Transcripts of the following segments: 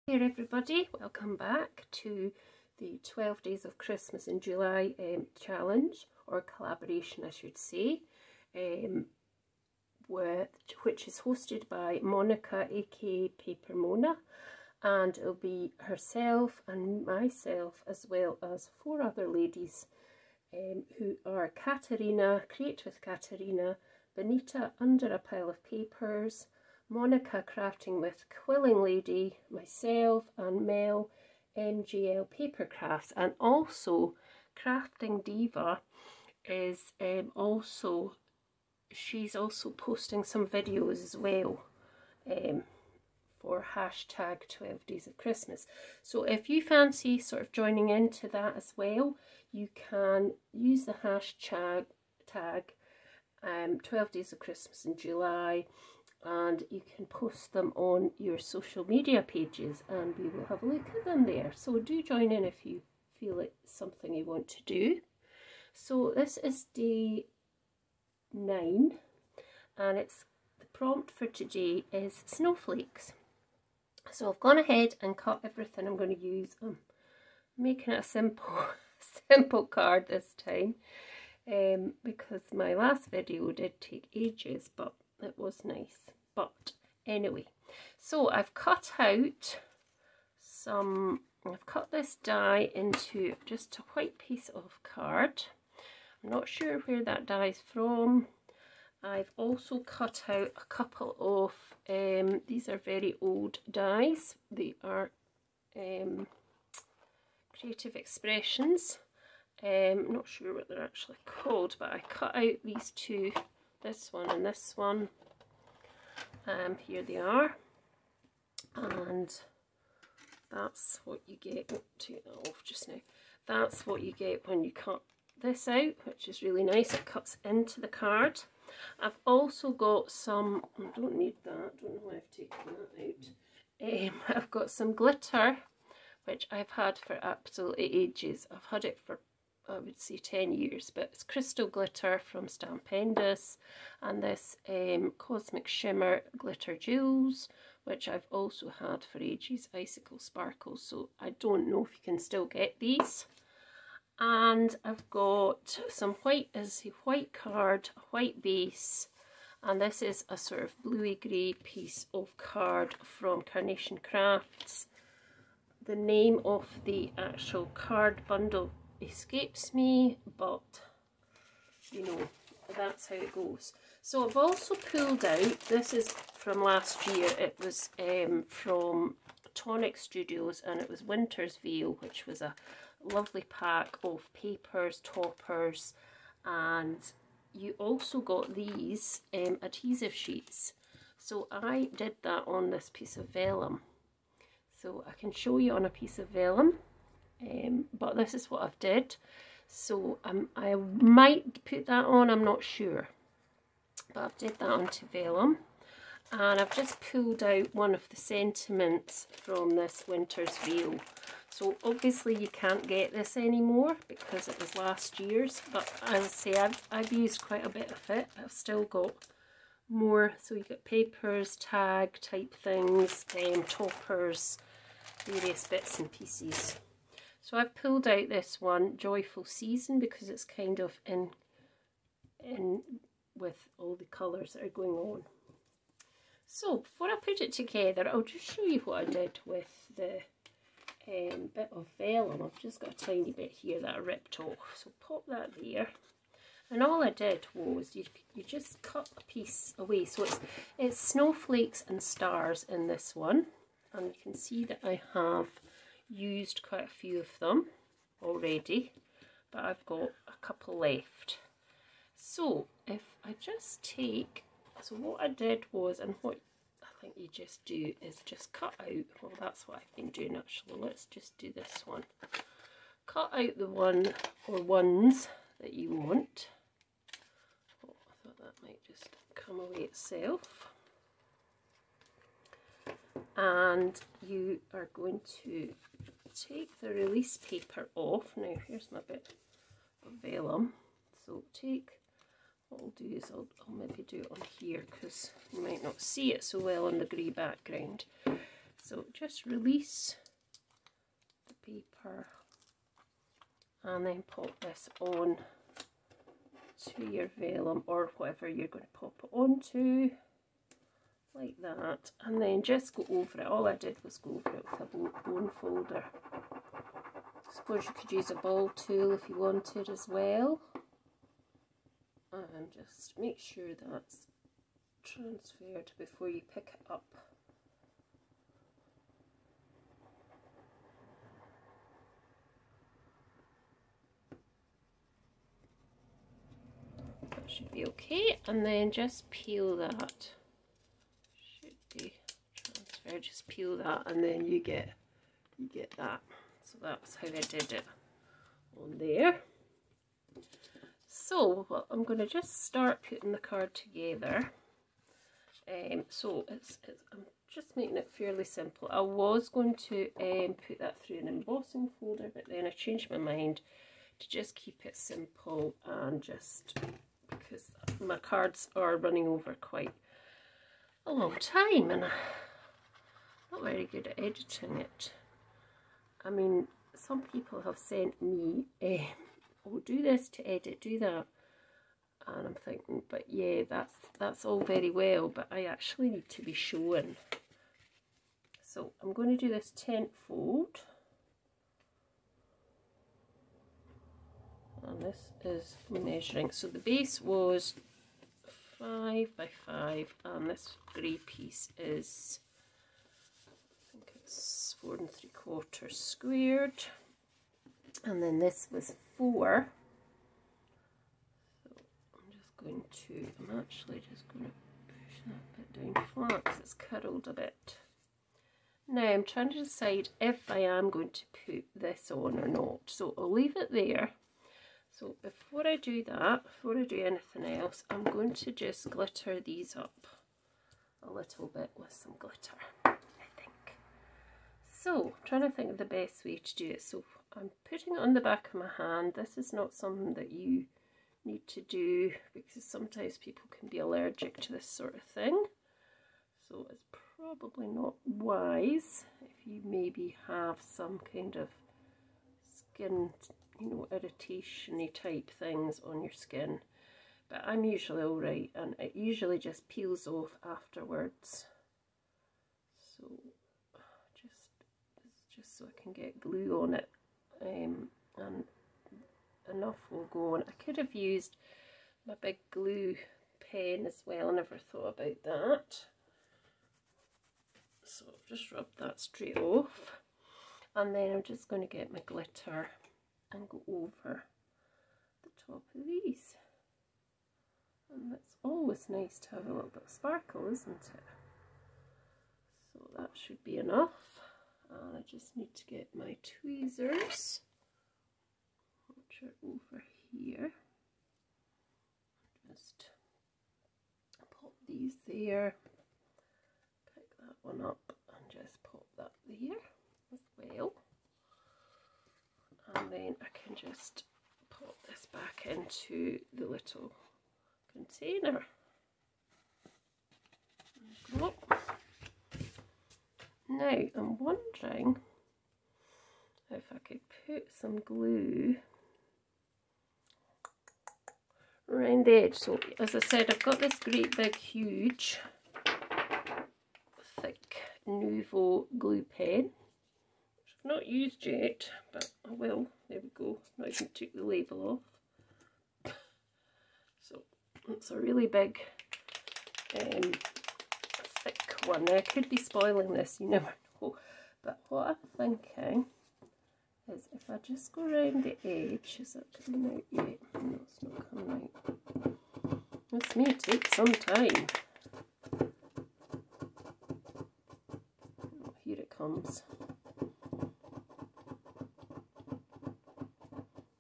Hey everybody, welcome back to the 12 Days of Christmas in July challenge, or collaboration I should say, which is hosted by Monica aka Paper Mona, and it'll be herself and myself as well as 4 other ladies who are Katerina, Create with Katerina, Benita Under a Pile of Papers, Monica Crafting with Quilling Lady, myself, and Mel MGL Paper Crafts. And also Crafting Diva is she's also posting some videos as well for hashtag 12 Days of Christmas. So if you fancy sort of joining into that as well, you can use the hashtag 12 Days of Christmas in July, and you can post them on your social media pages and we will have a look at them there. So do join in if you feel it's something you want to do. So this is day 9, and the prompt for today is snowflakes. So I've gone ahead and cut everything I'm going to use. I'm making it a simple card this time, because my last video did take ages, but it was nice. But anyway, so I've cut this die into just a white piece of card. I'm not sure where that die is from. I've also cut out a couple of, these are very old dies. They are Creative Expressions. I'm not sure what they're actually called, but I cut out these two, this one and this one. Here they are, and that's what you get. Take that off just now. That's what you get when you cut this out, which is really nice. It cuts into the card. I've also got some, I don't need that, don't know why I've taken that out. I've got some glitter, which I've had for absolutely ages. I've had it for, I would say, 10 years, but it's crystal glitter from Stampendous, and this Cosmic Shimmer Glitter Jewels, which I've also had for ages, Icicle Sparkles, so I don't know if you can still get these. And I've got some white card, a white base, and this is a sort of bluey grey piece of card from Carnation Crafts. The name of the actual card bundle escapes me, but you know, that's how it goes. So I've also pulled out, this is from last year, it was from Tonic Studios, and it was Winter's Veil, which was a lovely pack of papers, toppers, and you also got these adhesive sheets. So I did that on this piece of vellum, so I can show you on a piece of vellum. But this is what I've did. So I might put that on, I'm not sure, but I've did that onto vellum. And I've just pulled out one of the sentiments from this Winter's Veil. So obviously you can't get this anymore because it was last year's, but as I say, I've used quite a bit of it. I've still got more, so you got papers, tag type things, toppers, various bits and pieces. So I've pulled out this one, Joyful Season, because it's kind of in with all the colours that are going on. So before I put it together, I'll just show you what I did with the bit of vellum. I've just got a tiny bit here that I ripped off, so pop that there. And all I did was you just cut a piece away. So it's snowflakes and stars in this one, and you can see that I have used quite a few of them already, but I've got a couple left. So if I just take, so what I did was, and what I think you just do is just cut out, well that's what I've been doing actually, let's just do this one. Cut out the one or ones that you want. Oh, I thought that might just come away itself. And you are going to take the release paper off. Now here's my bit of vellum. So what I'll do is I'll maybe do it on here because you might not see it so well on the grey background. So just release the paper and then pop this on to your vellum or whatever you're going to pop it onto, like that, and then just go over it. All I did was go over it with a bone folder. I suppose you could use a ball tool if you wanted as well. And just make sure that's transferred before you pick it up. That should be okay, and then just peel that. Should be transferred. Just peel that, and then you get that. So that's how I did it on there. So well, I'm going to just start putting the card together. So I'm just making it fairly simple. I was going to put that through an embossing folder, but then I changed my mind to just keep it simple, and just because my cards are running over quite a long time and I'm not very good at editing it. I mean, some people have sent me, oh, do this to edit, do that. And I'm thinking, but yeah, that's all very well, but I actually need to be shown. So I'm going to do this 10th fold. And this is measuring. So the base was 5 by 5, and this grey piece is, I think it's 4 3/4 squared. And then this was 4. I'm actually just going to push that bit down flat because it's curled a bit. Now I'm trying to decide if I am going to put this on or not, so I'll leave it there. So before I do that, before I do anything else, I'm going to just glitter these up a little bit with some glitter, I think. So I'm trying to think of the best way to do it. So I'm putting it on the back of my hand. This is not something that you need to do because sometimes people can be allergic to this sort of thing, so it's probably not wise if you maybe have some kind of skin, you know, irritation-y type things on your skin, but I'm usually alright, and it usually just peels off afterwards. So just so I can get glue on it, and enough will go on. I could have used my big glue pen as well, I never thought about that. So I've just rubbed that straight off, and then I'm just going to get my glitter and go over the top of these. And it's always nice to have a little bit of sparkle, isn't it? So that should be enough. And I just need to get my tweezers, which are over here. Just pop these there, pick that one up and just pop that there as well. And then I can just pop this back into the little container. Now I'm wondering if I could put some glue around the edge. So as I said, I've got this great big huge thick Nuvo glue pen, which I've not used yet, but I will. There we go. Not even took the label off. So it's a really big thick one. Now I could be spoiling this, you never know, but what I'm thinking is if I just go around the edge, is that coming out yet? No, it's not coming out. This may take some time. Oh, here it comes.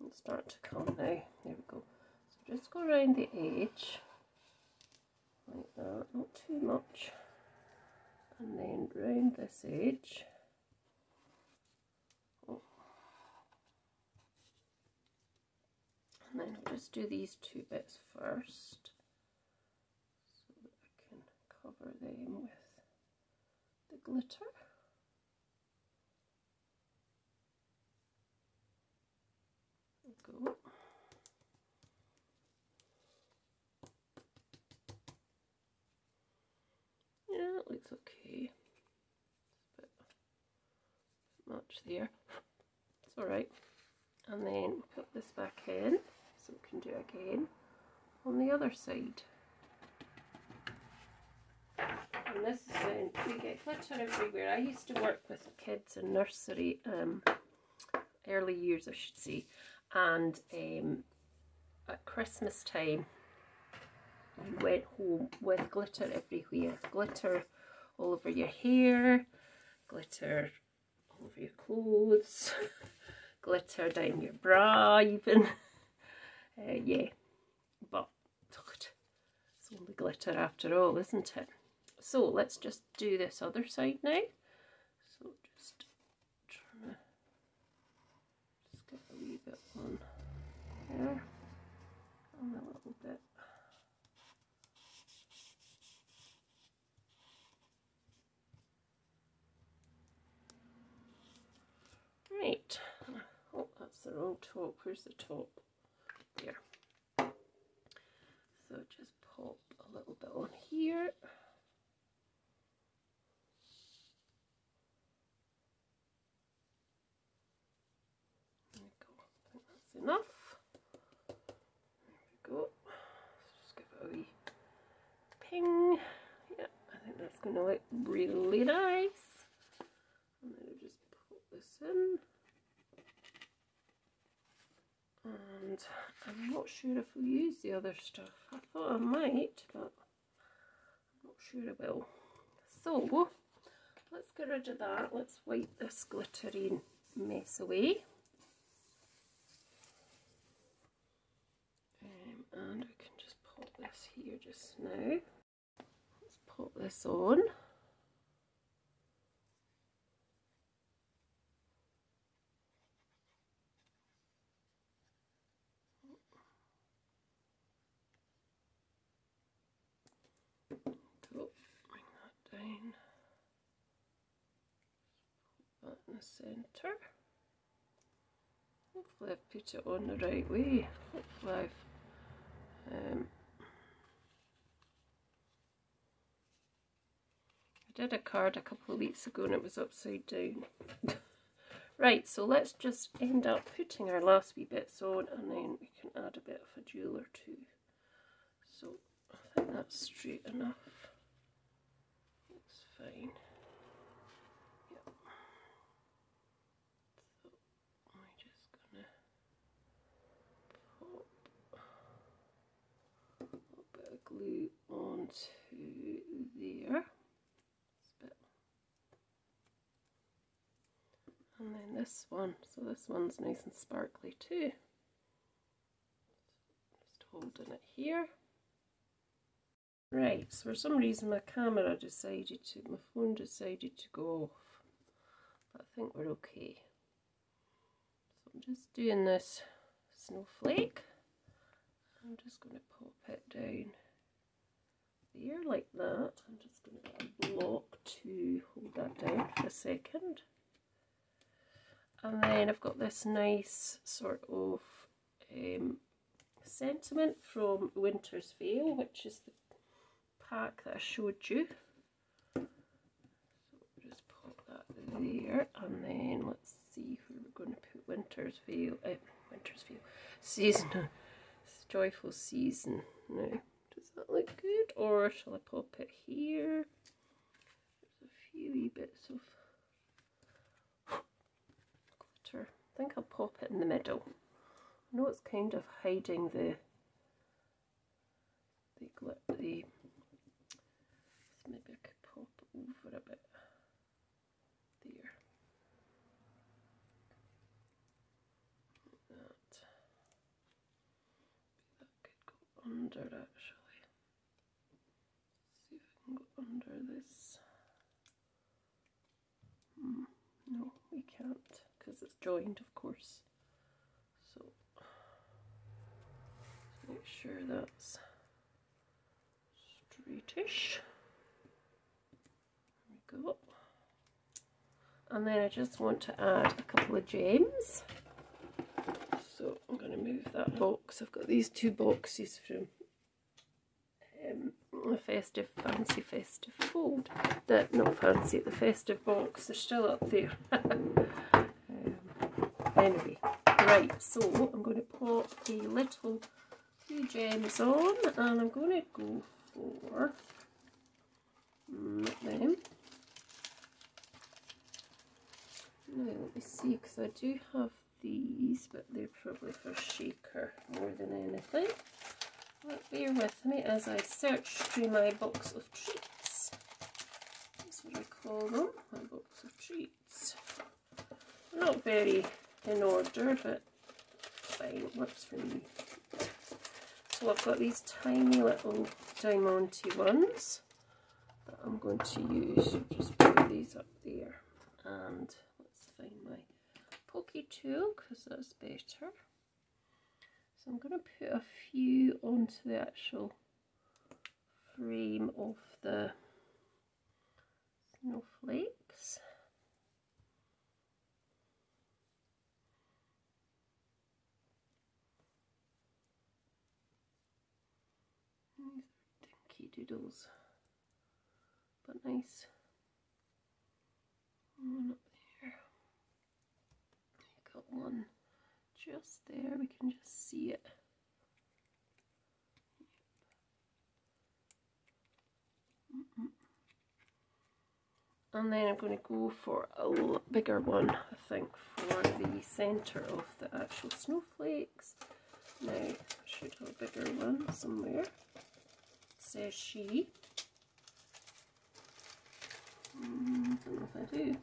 It'll start to come now. There we go. So just go around the edge like that, not too much, and then round this edge. And then I'll just do these two bits first so that I can cover them with the glitter. we go. Yeah, it looks okay. It's a bit much there. It's alright. And then put this back in so we can do it again on the other side. And this is when we get glitter everywhere. I used to work with kids in nursery, early years I should say, and at Christmas time you went home with glitter everywhere. Glitter all over your hair, glitter all over your clothes, glitter down your bra even. Yeah, but it's only glitter after all, isn't it? So let's just do this other side now. So just trying to get a wee bit on there and a little bit. Right. Oh, that's the wrong top. Where's the top? There. So just pop a little bit on here. There we go. I think that's enough. There we go. Let's just give it a wee ping. Yeah, I think that's going to look really nice. And then I just put this in. And I'm not sure if we'll use the other stuff. I thought I might, but I'm not sure I will. So let's get rid of that. Let's wipe this glittery mess away. And we can just pop this here just now. Let's pop this on. Go, bring that down. Put that in the centre. Hopefully I've put it on the right way. Hopefully I've I did a card a couple of weeks ago and it was upside down. Right, so let's just end up putting our last wee bits on and then we can add a bit of a jewel or two. So I think that's straight enough. That's fine. Yep. So I'm just gonna pop a little bit of glue onto there. And then this one, so this one's nice and sparkly too. Just holding it here. Right, so for some reason my phone decided to go off. But I think we're okay. So I'm just doing this snowflake. I'm just going to pop it down there like that. I'm just going to get a block to hold that down for a second. And then I've got this nice sort of sentiment from Winter's Veil, which is the pack that I showed you. So just pop that there, and then let's see where we're going to put Winter's Veil. Season, Joyful Season. Now, does that look good, or shall I pop it here? There's a few wee bits of glitter. I think I'll pop it in the middle. I know it's kind of hiding the glitter. So maybe I could pop it over a bit there. Like that. Maybe that could go under actually. See if I can go under this. No, we can't because it's joined, of course. So make sure that's straightish. There we go. And then I just want to add a couple of gems. So I'm going move that box. I've got these two boxes from the Festive Fold. Not fancy, the Festive Box. They're still up there. Anyway, right, so I'm going to pop a little few gems on, and I'm going to go for them. Now let me see, because I do have these, but they're probably for shaker more than anything. But bear with me as I search through my box of treats. That's what I call them, my box of treats. Not very in order, but fine, it works for me. So I've got these tiny little diamante ones that I'm going to use. So just put these up there, and let's find my pokey tool because that's better. So I'm going to put a few onto the actual frame of the snowflakes. These are dinky doodles, but nice. One up there. Got one just there, we can just see it. And then I'm going to go for a bigger one, I think, for the centre of the actual snowflakes. Now, I should have a bigger one somewhere. It says she. Don't know if I do.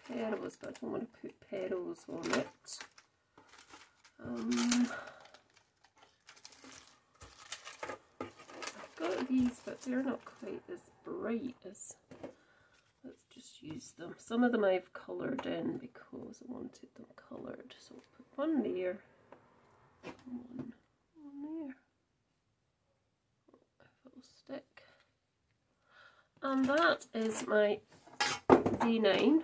Petals, but I don't want to put petals on it. I've got these, but they're not quite as bright as. Let's just use them. Some of them I've coloured in because I wanted them coloured. So I'll put one there, one there. If it'll stick. And that is my D9.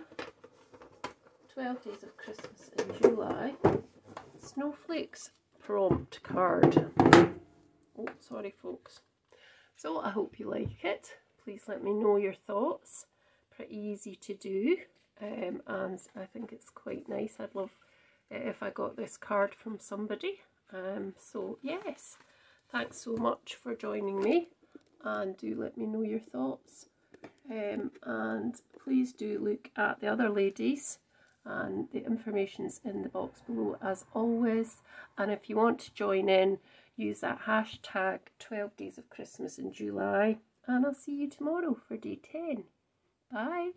12 Days of Christmas in July Snowflakes prompt card. Oh, sorry folks. So I hope you like it. Please let me know your thoughts. Pretty easy to do, and I think it's quite nice. I'd love it if I got this card from somebody. So yes, thanks so much for joining me, and do let me know your thoughts. And please do look at the other ladies, and the information's in the box below as always. And if you want to join in, use that hashtag 12 Days of Christmas in July, and I'll see you tomorrow for day 10. Bye.